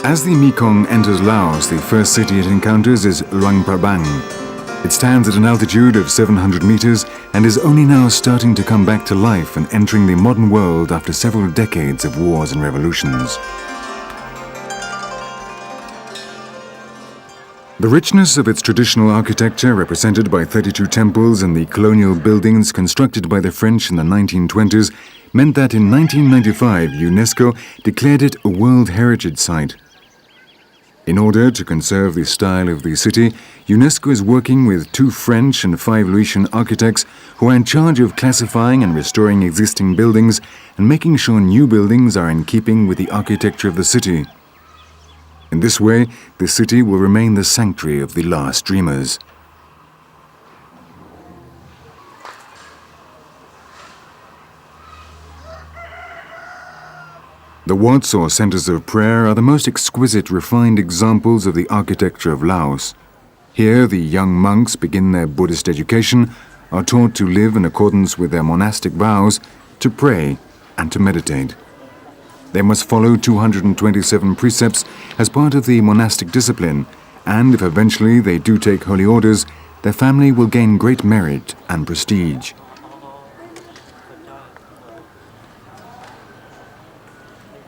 As the Mekong enters Laos, the first city it encounters is Luangprabang. It stands at an altitude of 700 meters and is only now starting to come back to life and entering the modern world after several decades of wars and revolutions. The richness of its traditional architecture, represented by 32 temples and the colonial buildings constructed by the French in the 1920s, meant that in 1995 UNESCO declared it a World Heritage Site. In order to conserve the style of the city, UNESCO is working with 2 French and 5 Laotian architects who are in charge of classifying and restoring existing buildings and making sure new buildings are in keeping with the architecture of the city. In this way, the city will remain the sanctuary of the last dreamers. The wats or centers of prayer are the most exquisite, refined examples of the architecture of Laos. Here, the young monks begin their Buddhist education, are taught to live in accordance with their monastic vows, to pray and to meditate. They must follow 227 precepts as part of the monastic discipline, and if eventually they do take holy orders, their family will gain great merit and prestige.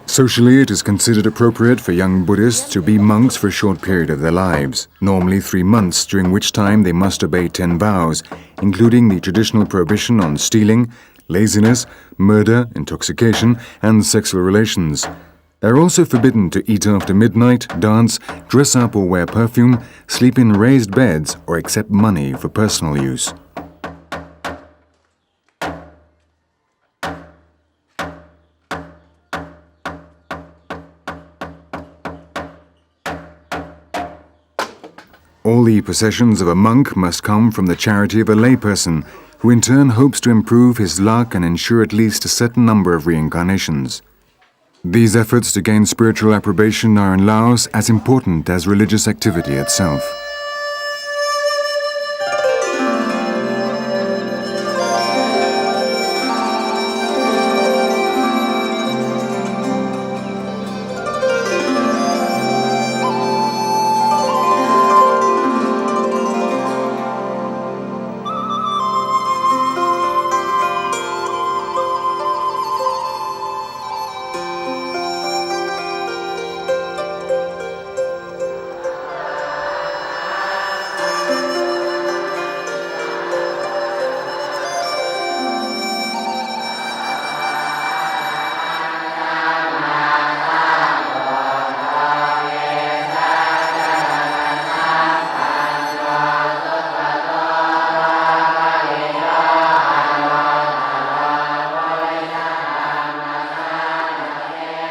Socially, it is considered appropriate for young Buddhists to be monks for a short period of their lives, normally 3 months, during which time they must obey 10 vows, including the traditional prohibition on stealing, laziness, murder, intoxication, and sexual relations. They are also forbidden to eat after midnight, dance, dress up or wear perfume, sleep in raised beds, or accept money for personal use. All the possessions of a monk must come from the charity of a layperson, who in turn hopes to improve his luck and ensure at least a certain number of reincarnations. These efforts to gain spiritual approbation are in Laos as important as religious activity itself.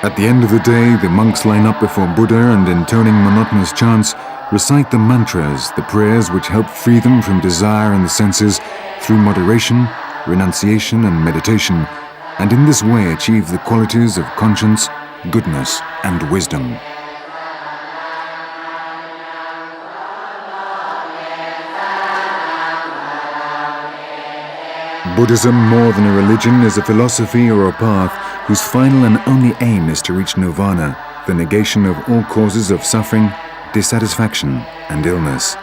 At the end of the day, the monks line up before Buddha and, intoning monotonous chants, recite the mantras, the prayers which help free them from desire and the senses through moderation, renunciation and meditation, and in this way achieve the qualities of conscience, goodness and wisdom. Buddhism, more than a religion, is a philosophy or a path whose final and only aim is to reach nirvana, the negation of all causes of suffering, dissatisfaction, and illness.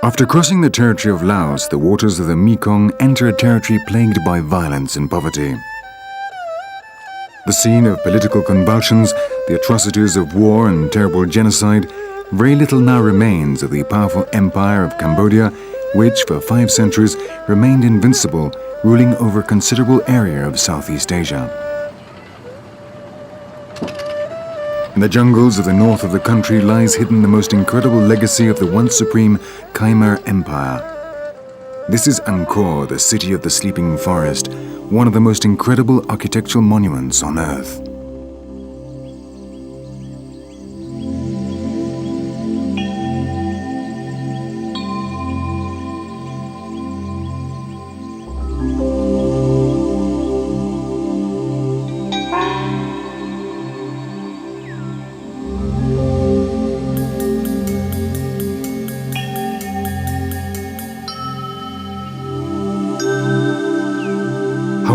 After crossing the territory of Laos, the waters of the Mekong enter a territory plagued by violence and poverty. The scene of political convulsions, the atrocities of war and terrible genocide, very little now remains of the powerful empire of Cambodia, which for 5 centuries remained invincible, ruling over a considerable area of Southeast Asia. In the jungles of the north of the country lies hidden the most incredible legacy of the once supreme Khmer Empire. This is Angkor, the city of the sleeping forest, one of the most incredible architectural monuments on earth.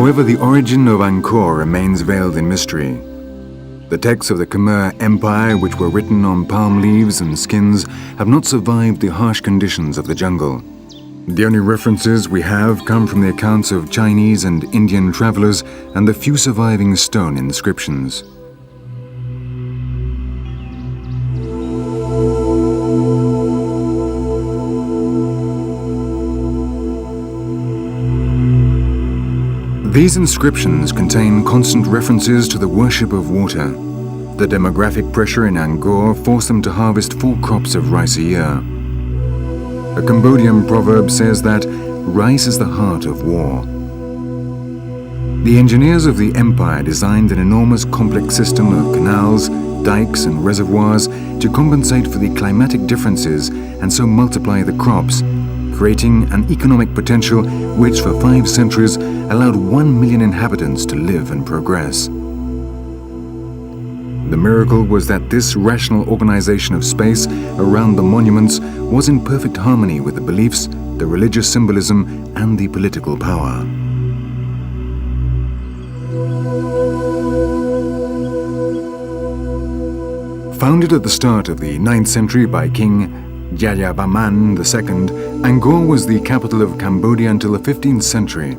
However, the origin of Angkor remains veiled in mystery. The texts of the Khmer Empire, which were written on palm leaves and skins, have not survived the harsh conditions of the jungle. The only references we have come from the accounts of Chinese and Indian travelers and the few surviving stone inscriptions. These inscriptions contain constant references to the worship of water. The demographic pressure in Angkor forced them to harvest 4 crops of rice a year. A Cambodian proverb says that rice is the heart of war. The engineers of the empire designed an enormous complex system of canals, dikes and reservoirs to compensate for the climatic differences and so multiply the crops, creating an economic potential which for 5 centuries allowed 1 million inhabitants to live and progress. The miracle was that this rational organization of space around the monuments was in perfect harmony with the beliefs, the religious symbolism, and the political power. Founded at the start of the 9th century by King Jayavarman II, Angkor was the capital of Cambodia until the 15th century.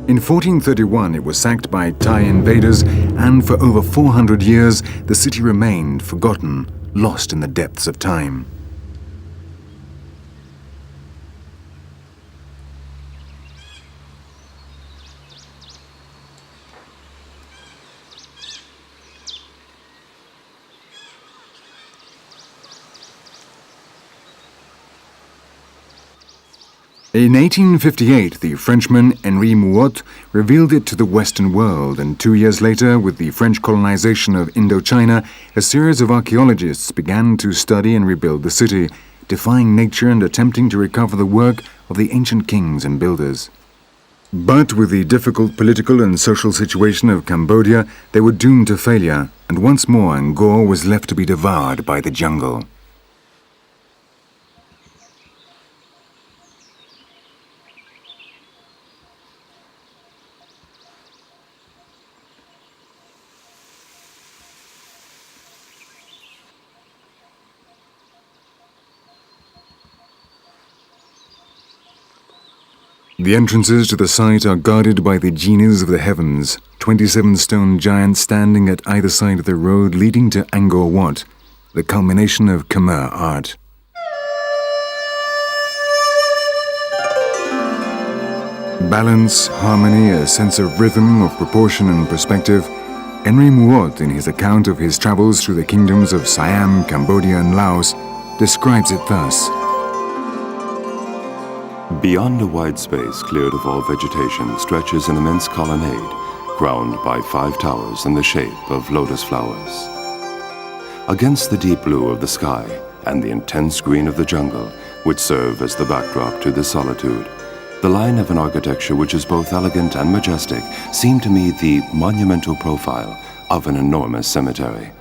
In 1431, it was sacked by Thai invaders, and for over 400 years, the city remained forgotten, lost in the depths of time. In 1858, the Frenchman Henri Mouhot revealed it to the Western world, and 2 years later, with the French colonization of Indochina, a series of archaeologists began to study and rebuild the city, defying nature and attempting to recover the work of the ancient kings and builders. But with the difficult political and social situation of Cambodia, they were doomed to failure, and once more Angkor was left to be devoured by the jungle. The entrances to the site are guarded by the genies of the heavens, 27 stone giants standing at either side of the road leading to Angkor Wat, the culmination of Khmer art. Balance, harmony, a sense of rhythm, of proportion and perspective. Henri Mouhot, in his account of his travels through the kingdoms of Siam, Cambodia and Laos, describes it thus. Beyond a wide space cleared of all vegetation stretches an immense colonnade, crowned by 5 towers in the shape of lotus flowers. Against the deep blue of the sky and the intense green of the jungle, which serve as the backdrop to this solitude, the line of an architecture which is both elegant and majestic seemed to me the monumental profile of an enormous cemetery,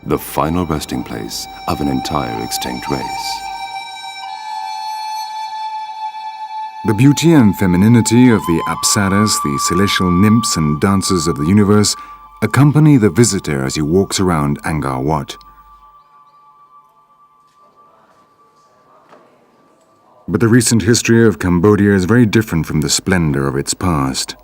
the final resting place of an entire extinct race. The beauty and femininity of the apsaras, the celestial nymphs and dancers of the universe, accompany the visitor as he walks around Angkor Wat. But the recent history of Cambodia is very different from the splendor of its past.